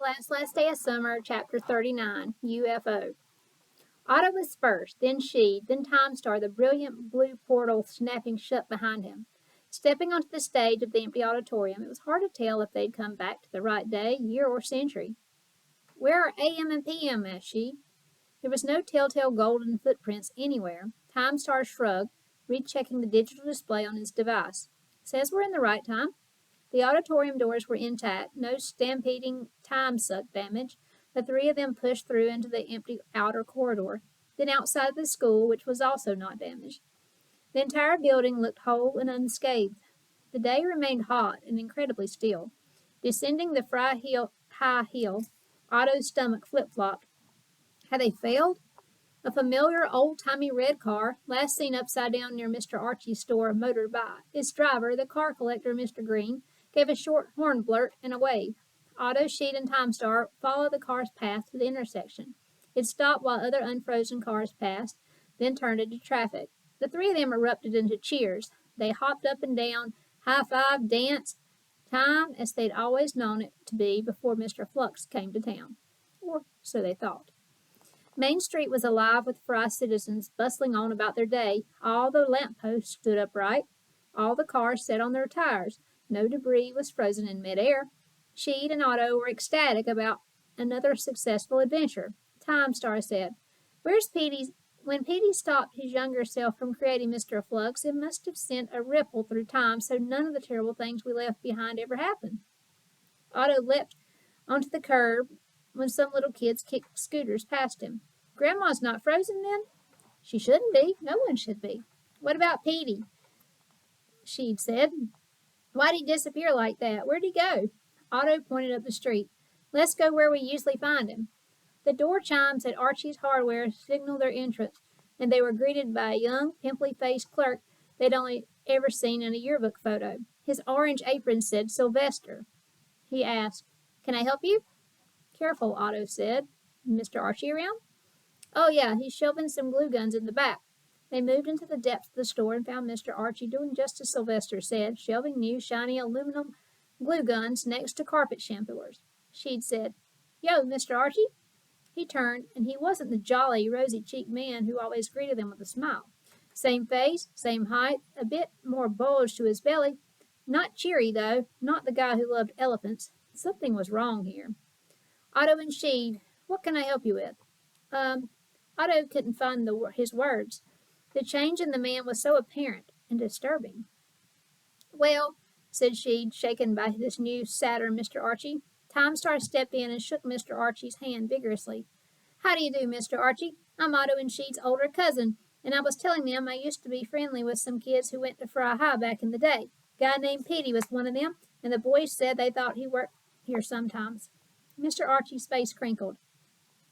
Last day of summer, chapter 39, UFO. Otto was first, then Sheed, then Time Star, the brilliant blue portal snapping shut behind him. Stepping onto the stage of the empty auditorium, it was hard to tell if they'd come back to the right day, year, or century. Where are AM and PM? Asked Sheed. There was no telltale golden footprints anywhere. Time Star shrugged, rechecking the digital display on his device. Says we're in the right time. The auditorium doors were intact, no stampeding time suck damage. The three of them pushed through into the empty outer corridor, then outside the school, which was also not damaged. The entire building looked whole and unscathed. The day remained hot and incredibly still. Descending the high hill, Otto's stomach flip-flopped. Had they failed? A familiar old-timey red car, last seen upside down near Mr. Archie's store, motored by. Its driver, the car collector, Mr. Green, gave a short horn blurt and a wave. Otto, Sheed, and Time Star followed the car's path to the intersection. It stopped while other unfrozen cars passed, then turned into traffic. The three of them erupted into cheers. They hopped up and down, high-fived, danced. Time as they'd always known it to be before Mr. Flux came to town. Or so they thought. Main Street was alive with Fry citizens bustling on about their day. All the lamp-posts stood upright. All the cars sat on their tires. No debris was frozen in midair. Sheed and Otto were ecstatic about another successful adventure. Time Star said, "Where's Petey? When Petey stopped his younger self from creating Mr. Flux, it must have sent a ripple through time so none of the terrible things we left behind ever happened." Otto leapt onto the curb when some little kids kicked scooters past him. "Grandma's not frozen then?" "She shouldn't be. No one should be." "What about Petey?" Sheed said. "Why'd he disappear like that? Where'd he go?" Otto pointed up the street. "Let's go where we usually find him." The door chimes at Archie's Hardware signaled their entrance, and they were greeted by a young, pimply-faced clerk they'd only ever seen in a yearbook photo. His orange apron said Sylvester. He asked, "Can I help you?" "Careful," Otto said. "Mr. Archie around?" "Oh, yeah, he's shelving some glue guns in the back." They moved into the depths of the store and found Mr. Archie doing just as Sylvester said, shelving new, shiny aluminum glue guns next to carpet shampooers. She'd said, "Yo, Mr. Archie?" He turned, and he wasn't the jolly, rosy-cheeked man who always greeted them with a smile. Same face, same height, a bit more bulge to his belly. Not cheery, though, not the guy who loved elephants. Something was wrong here. "Otto and Sheed, what can I help you with?" Otto couldn't find his words. The change in the man was so apparent and disturbing. "Well," said Sheed, shaken by this new Saturn Mr. Archie. Time Star stepped in and shook Mr. Archie's hand vigorously. "How do you do, Mr. Archie? I'm Otto and Sheed's older cousin, and I was telling them I used to be friendly with some kids who went to Fry High back in the day. Guy named Petey was one of them, and the boys said they thought he worked here sometimes." Mr. Archie's face crinkled.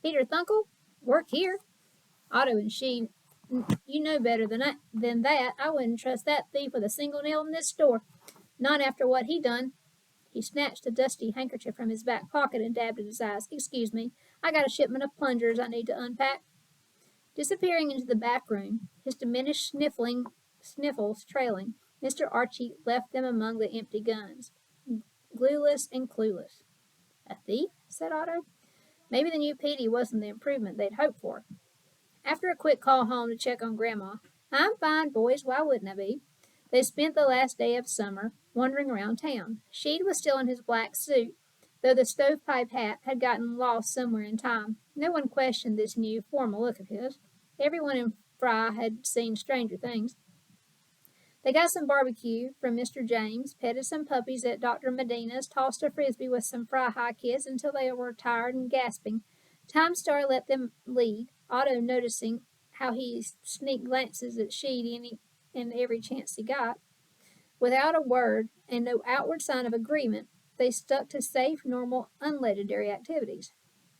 "Peter Thunkle? Work here?" Otto and Sheed, "You know better than that. I wouldn't trust that thief with a single nail in this store. Not after what he done." He snatched a dusty handkerchief from his back pocket and dabbed at his eyes. "Excuse me, I got a shipment of plungers I need to unpack." Disappearing into the back room, his diminished sniffles trailing, Mr. Archie left them among the empty guns, glueless and clueless. "A thief?" said Otto. Maybe the new Petey wasn't the improvement they'd hoped for. After a quick call home to check on Grandma, "I'm fine, boys, why wouldn't I be?" They spent the last day of summer wandering around town. Sheed was still in his black suit, though the stovepipe hat had gotten lost somewhere in time. No one questioned this new, formal look of his. Everyone in Fry had seen stranger things. They got some barbecue from Mr. James, petted some puppies at Dr. Medina's, tossed a frisbee with some Fry High kids until they were tired and gasping. Time Star let them lead, Otto noticing how he sneaked glances at Sheed every chance he got. Without a word and no outward sign of agreement, they stuck to safe, normal, unlegendary activities.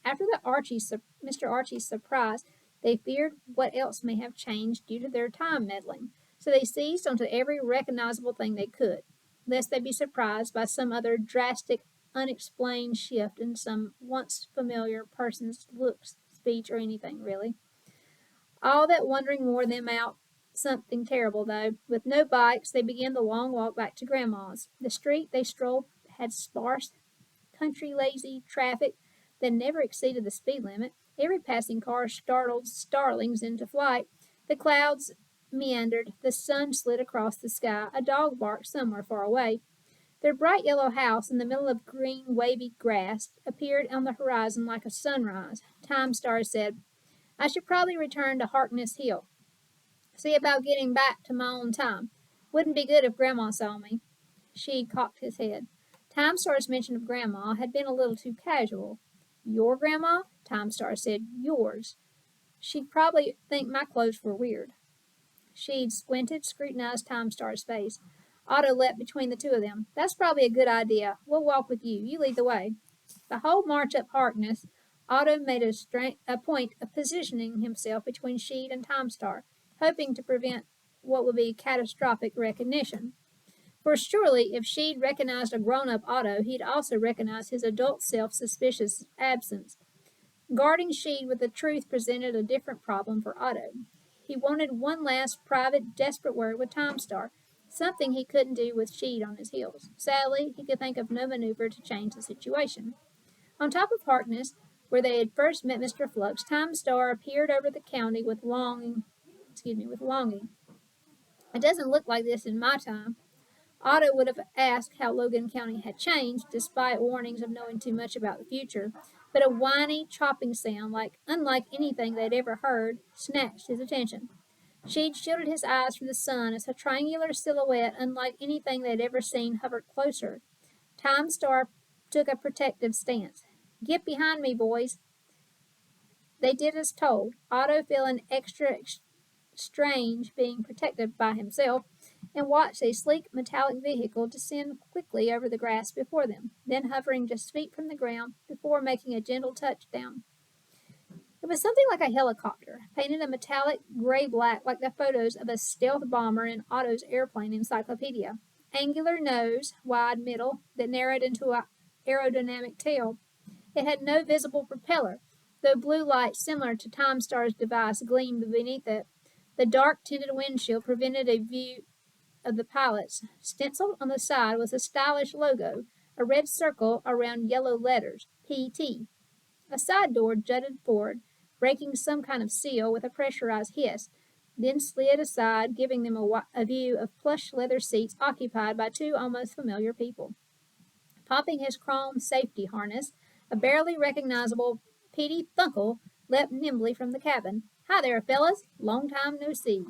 After Mr. Archie's surprise, they feared what else may have changed due to their time meddling, so they seized onto every recognizable thing they could, lest they be surprised by some other drastic, unexplained shift in some once familiar person's looks, speech, or anything, really. All that wondering wore them out something terrible, though. With no bikes, they began the long walk back to Grandma's. The street they strolled had sparse country lazy traffic that never exceeded the speed limit. Every passing car startled starlings into flight. The clouds meandered, the sun slid across the sky, a dog barked somewhere far away. Their bright yellow house in the middle of green, wavy grass appeared on the horizon like a sunrise. Time Star said, I should probably return to Harkness Hill. See about getting back to my own time. Wouldn't be good if Grandma saw me. Sheed cocked his head. Time Star's mention of Grandma had been a little too casual. Your grandma? Time Star said, yours. She'd probably think my clothes were weird. She'd squinted, scrutinized Time Star's face. Otto leapt between the two of them. That's probably a good idea. We'll walk with you. You lead the way. The whole march up Harkness, Otto made a point of positioning himself between Sheed and Time Star, hoping to prevent what would be catastrophic recognition. For surely, if Sheed recognized a grown-up Otto, he'd also recognize his adult self's suspicious absence. Guarding Sheed with the truth presented a different problem for Otto. He wanted one last private, desperate word with Time Star, something he couldn't do with Sheed on his heels. Sadly, he could think of no maneuver to change the situation. On top of Harkness, where they had first met Mr. Flux, Time Star appeared over the county with longing. It doesn't look like this in my time. Otto would have asked how Logan County had changed, despite warnings of knowing too much about the future, but a whiny, chopping sound, unlike anything they'd ever heard, snatched his attention. She'd shielded his eyes from the sun as a triangular silhouette, unlike anything they'd ever seen, hovered closer. Time Star took a protective stance. Get behind me, boys. They did as told, Otto feeling extra strange being protected by himself, and watched a sleek metallic vehicle descend quickly over the grass before them, then hovering just feet from the ground before making a gentle touchdown. It was something like a helicopter, painted a metallic gray-black like the photos of a stealth bomber in Otto's airplane encyclopedia. Angular nose, wide middle, that narrowed into an aerodynamic tail. It had no visible propeller, though blue light similar to Time Star's device gleamed beneath it. The dark-tinted windshield prevented a view of the pilots. Stenciled on the side was a stylish logo, a red circle around yellow letters, PT. A side door jutted forward, breaking some kind of seal with a pressurized hiss, then slid aside, giving them a view of plush leather seats occupied by two almost familiar people. Popping his chrome safety harness, a barely recognizable Petey Thunkle leapt nimbly from the cabin. Hi there, fellas. Long time no see.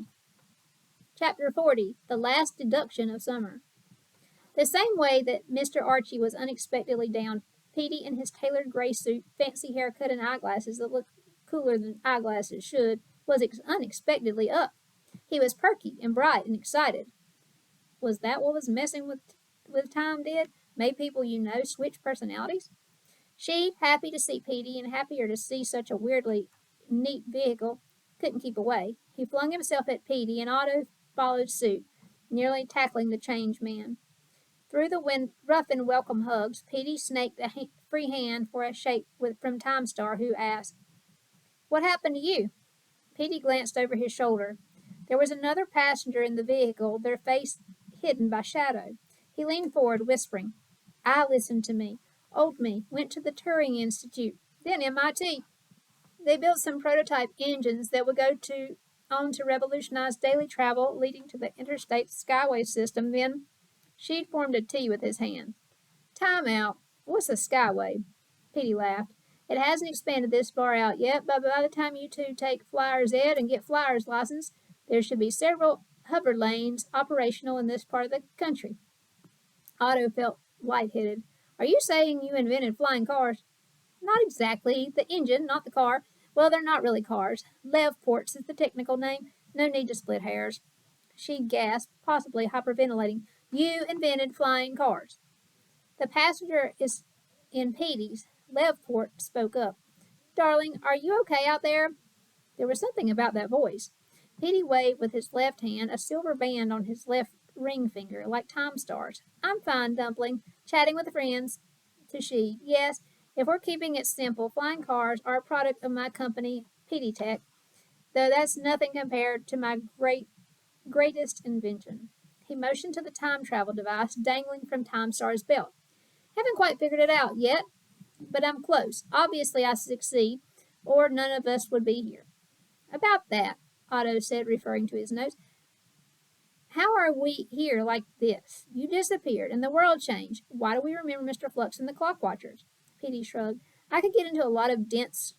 Chapter 40, The Last Deduction of Summer. The same way that Mr. Archie was unexpectedly down, Petey in his tailored gray suit, fancy haircut, and eyeglasses that looked cooler than eyeglasses should, was unexpectedly up. He was perky and bright and excited. Was that what was messing with time did? Made people switch personalities? She, happy to see Petey and happier to see such a weirdly neat vehicle, couldn't keep away. He flung himself at Petey, and Otto followed suit, nearly tackling the changed man. Through the rough and welcome hugs, Petey snaked a free hand for a shake from Time Star, who asked, What happened to you? Petey glanced over his shoulder. There was another passenger in the vehicle, their face hidden by shadow. He leaned forward, whispering, I listened to me. Old me went to the Turing Institute, then MIT. They built some prototype engines that would go on to revolutionize daily travel, leading to the interstate skyway system. Then She'd formed a T with his hand. Time out. What's a skyway? Petey laughed. It hasn't expanded this far out yet, but by the time you two take Flyer's Ed and get Flyer's license, there should be several hover lanes operational in this part of the country. Otto felt lightheaded. Are you saying you invented flying cars? Not exactly. The engine, not the car. Well, they're not really cars. Lev ports is the technical name. No need to split hairs. She gasped, possibly hyperventilating. You invented flying cars. The passenger is in Petey's. Levport spoke up. Darling, are you okay out there? There was something about that voice. Petey waved with his left hand, a silver band on his left ring finger, like Time Star's. I'm fine, Dumpling. Chatting with friends. To she. Yes, if we're keeping it simple, flying cars are a product of my company, Petey Tech, though that's nothing compared to my greatest invention. He motioned to the time travel device dangling from Time Star's belt. Haven't quite figured it out yet, but I'm close. Obviously, I succeed, or none of us would be here. About that, Otto said, referring to his notes. How are we here like this? You disappeared, and the world changed. Why do we remember Mr. Flux and the Clock Watchers? Petey shrugged. I could get into a lot of dense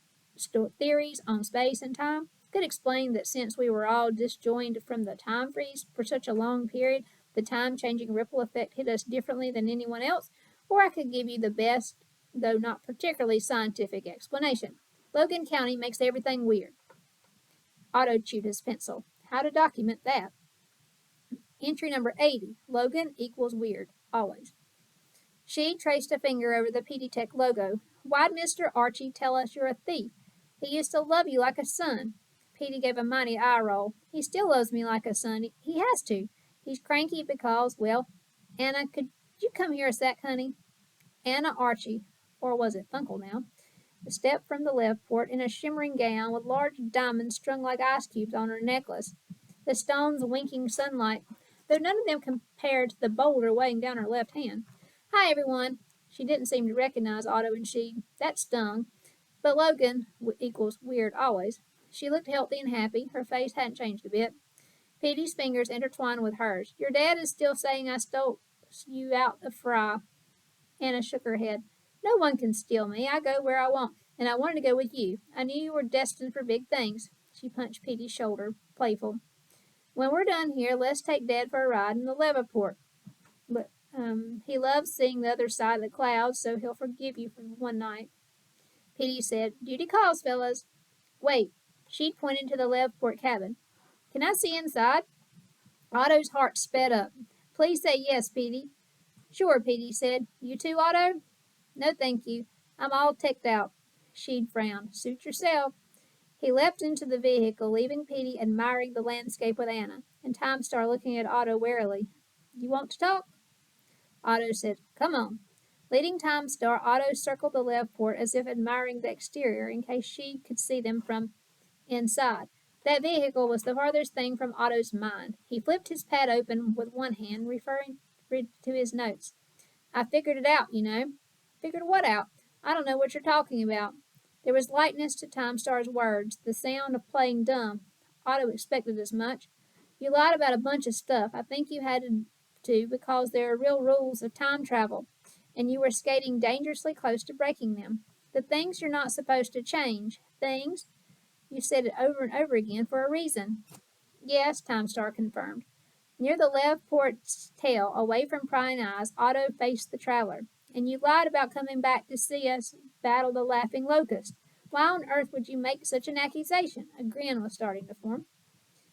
theories on space and time. Could explain that since we were all disjoined from the time freeze for such a long period, the time-changing ripple effect hit us differently than anyone else. Or I could give you the best, though not particularly scientific explanation. Logan County makes everything weird. Otto chewed his pencil. How to document that? Entry number 80. Logan equals weird. Always. She traced a finger over the PD Tech logo. Why'd Mr. Archie tell us you're a thief? He used to love you like a son. Petey gave a mighty eye roll. He still loves me like a son. He has to. He's cranky because, well, Anna, could you come here a sec, honey? Anna Archie, or was it Funkle now, stepped from the left port in a shimmering gown with large diamonds strung like ice cubes on her necklace. The stones winking sunlight, though none of them compared to the boulder weighing down her left hand. Hi, everyone. She didn't seem to recognize Otto and she. That stung. But Logan equals weird always. She looked healthy and happy. Her face hadn't changed a bit. Petey's fingers intertwined with hers. Your dad is still saying I stole you out of Fry. Anna shook her head. No one can steal me. I go where I want, and I wanted to go with you. I knew you were destined for big things. She punched Petey's shoulder, playful. When we're done here, let's take Dad for a ride in the Levaport. But he loves seeing the other side of the clouds, so he'll forgive you for one night. Petey said, Duty calls, fellas. Wait. She pointed to the Levaport cabin. Can I see inside? Otto's heart sped up. Please say yes, Petey. Sure, Petey said. You too, Otto? No, thank you. I'm all ticked out. She'd frowned. Suit yourself. He leapt into the vehicle, leaving Petey admiring the landscape with Anna, and Time Star looking at Otto warily. You want to talk? Otto said, Come on. Leading Time Star, Otto circled the Levaport as if admiring the exterior in case she could see them from inside. That vehicle was the farthest thing from Otto's mind. He flipped his pad open with one hand, referring to his notes. I figured it out, you know. Figured what out? I don't know what you're talking about. There was lightness to Time Star's words, the sound of playing dumb. Otto expected as much. You lied about a bunch of stuff. I think you had to because there are real rules of time travel, and you were skating dangerously close to breaking them. The things you're not supposed to change. Things? You said it over and over again for a reason. Yes, Time Star confirmed. Near the Leveport's tail, away from prying eyes, Otto faced the traveler. And you lied about coming back to see us battle the laughing locust. Why on earth would you make such an accusation? A grin was starting to form.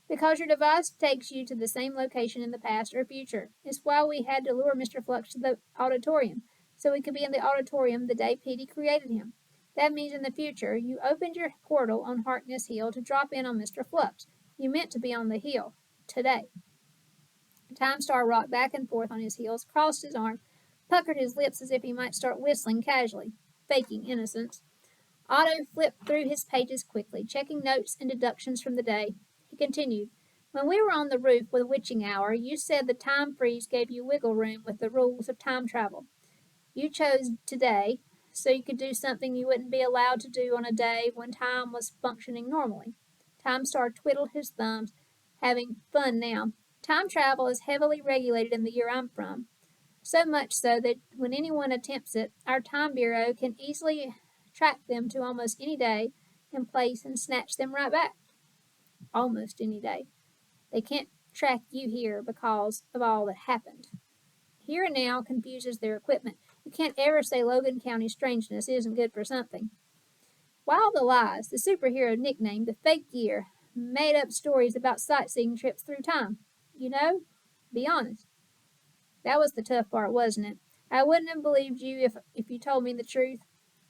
Because your device takes you to the same location in the past or future. It's why we had to lure Mr. Flux to the auditorium, so we could be in the auditorium the day Petey created him. That means in the future, you opened your portal on Harkness Hill to drop in on Mr. Flux. You meant to be on the hill. Today. Time Star rocked back and forth on his heels, crossed his arms, puckered his lips as if he might start whistling casually, faking innocence. Otto flipped through his pages quickly, checking notes and deductions from the day. He continued, When we were on the roof with Witching Hour, you said the time freeze gave you wiggle room with the rules of time travel. You chose today, so you could do something you wouldn't be allowed to do on a day when time was functioning normally. Time Star twiddled his thumbs, having fun now. Time travel is heavily regulated in the year I'm from. So much so that when anyone attempts it, our time bureau can easily track them to almost any day and place and snatch them right back. Almost any day. They can't track you here because of all that happened. Here and now confuses their equipment. You can't ever say Logan County strangeness isn't good for something. Wild the Lies, the superhero nickname, the fake year, made up stories about sightseeing trips through time. You know? Be honest. That was the tough part, wasn't it? I wouldn't have believed you if you told me the truth.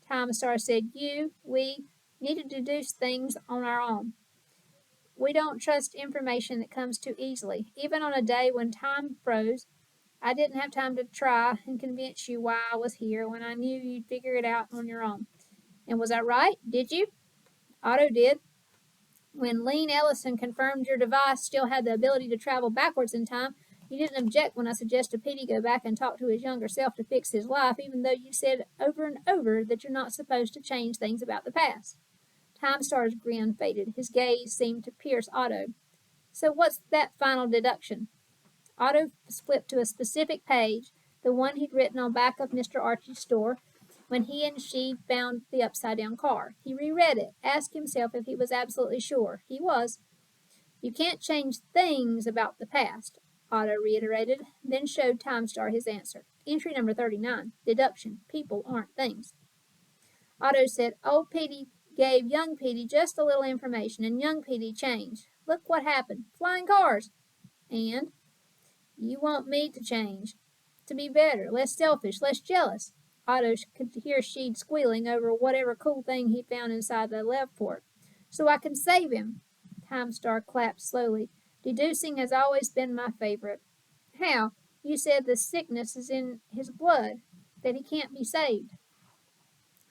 Time Star said we need to deduce things on our own. We don't trust information that comes too easily. Even on a day when time froze, I didn't have time to try and convince you why I was here when I knew you'd figure it out on your own. And was I right? Did you? Otto did. When Lene Ellison confirmed your device still had the ability to travel backwards in time, You didn't object when I suggested Petey go back and talk to his younger self to fix his life, even though you said over and over that you're not supposed to change things about the past. Time Star's grin faded. His gaze seemed to pierce Otto. So what's that final deduction? Otto flipped to a specific page, the one he'd written on back of Mr. Archie's store when he and she found the upside-down car. He reread it, asked himself if he was absolutely sure. He was. You can't change things about the past, Otto reiterated, then showed Time Star his answer. Entry number 39. Deduction. People aren't things. Otto said, Old Petey gave young Petey just a little information, and young Petey changed. Look what happened. Flying cars. And you want me to change. To be better, less selfish, less jealous. Otto could hear Sheed squealing over whatever cool thing he found inside the love port. So I can save him. Time Star clapped slowly. Deducing has always been my favorite. How? You said the sickness is in his blood, that he can't be saved.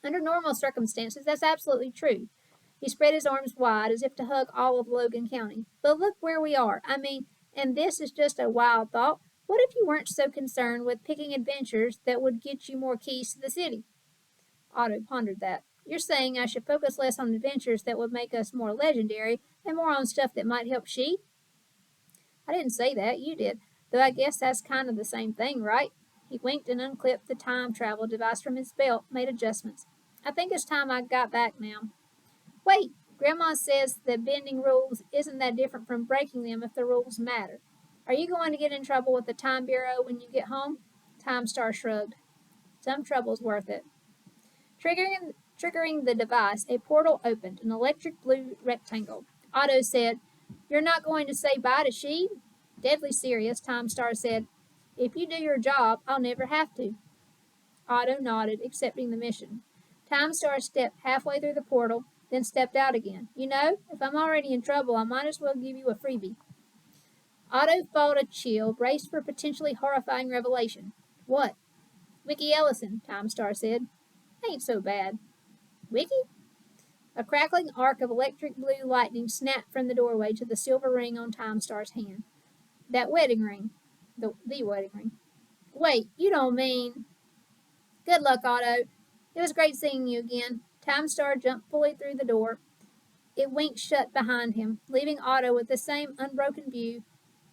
Under normal circumstances, that's absolutely true. He spread his arms wide as if to hug all of Logan County. But look where we are. And this is just a wild thought. What if you weren't so concerned with picking adventures that would get you more keys to the city? Otto pondered that. You're saying I should focus less on adventures that would make us more legendary and more on stuff that might help Sheed? I didn't say that, you did. Though I guess that's kind of the same thing, right? He winked and unclipped the time travel device from his belt, made adjustments. I think it's time I got back now. Wait, Grandma says that bending rules isn't that different from breaking them if the rules matter. Are you going to get in trouble with the Time Bureau when you get home? Time Star shrugged. Some trouble's worth it. Triggering the device, a portal opened, an electric blue rectangle. Otto said, You're not going to say bye to Sheed? Deadly serious, Time Star said. If you do your job, I'll never have to. Otto nodded, accepting the mission. Time Star stepped halfway through the portal, then stepped out again. You know, if I'm already in trouble, I might as well give you a freebie. Otto fought a chill, braced for potentially horrifying revelation. What? Wiki Ellison, Time Star said. Ain't so bad. Wiki? A crackling arc of electric blue lightning snapped from the doorway to the silver ring on Time Star's hand. That wedding ring. The wedding ring. Wait, you don't mean... Good luck, Otto. It was great seeing you again. Time Star jumped fully through the door. It winked shut behind him, leaving Otto with the same unbroken view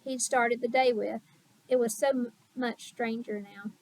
he'd started the day with. It was so much stranger now.